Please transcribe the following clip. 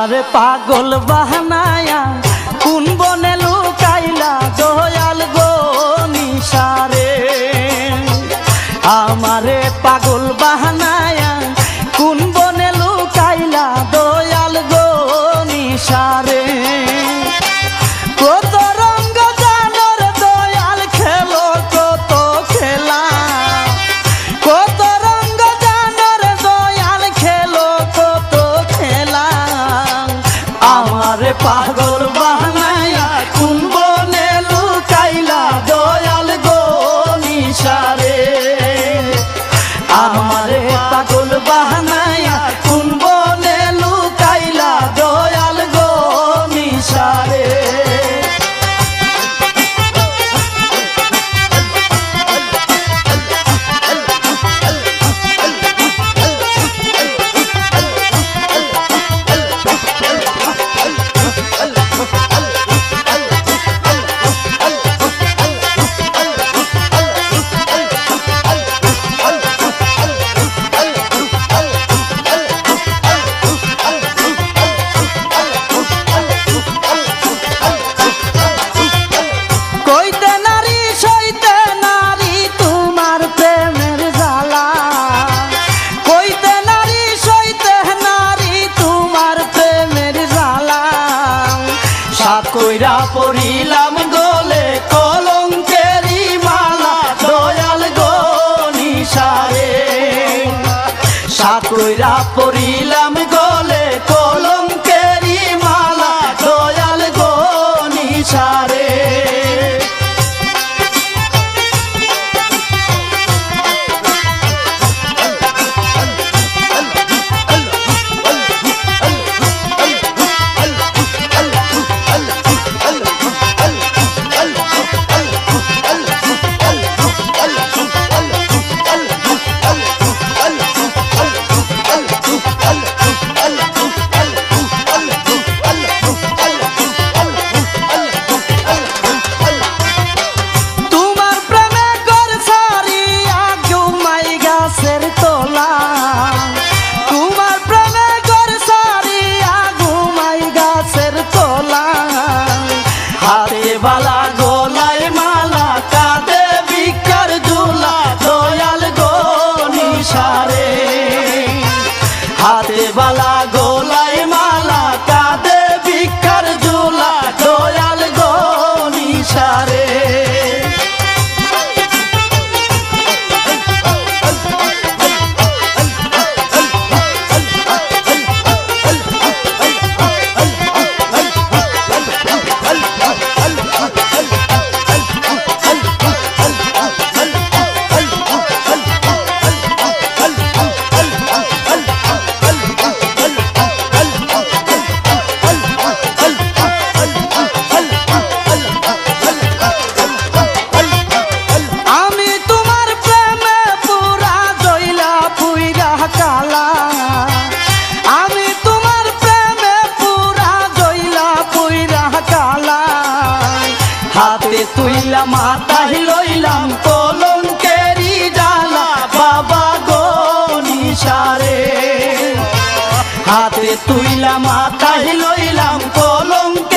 আরে পাগল বাহানায়া কোন বনে লুকাইলা দয়াল গো নিশারে। আমারে পাগল বাহানায়া কোন বনে লুকাইলা দয়াল গো নিশারে। কত রঙ্গ জানর দয়াল খেলো কত খেলা, কত রঙ্গ জানর দয়াল খেলো কত খেলা। আমারে পাগল বানাইয়া কোন বনে লুকাইলা দয়াল গো নিশারে। আমারে পাগল বানাইয়া কোন বনে লুকাইলা দয়াল গো নিশারে। কইরা পড়িলাম গলে কলঙ্কেরি মালা দয়াল গো নিশারে। সাত কইরা পড়িলাম গলে কলঙ্কেরি মালা দয়াল গো নিশারে। বালা গোলায় মালা কাঁদে ভিক্ষার ঝুলা দয়াল গো নিশারে। হাতে বালা গোলায় মালা কাঁদে ভিক্ষার ঝুলা দয়াল গো নিশারে। হাতে তুইলা মাথায় লইলাম কলঙ্কেরি ডালা বাবা গো নিশারে। হাতে তুইলা মাথায় লইলাম কলঙ্ক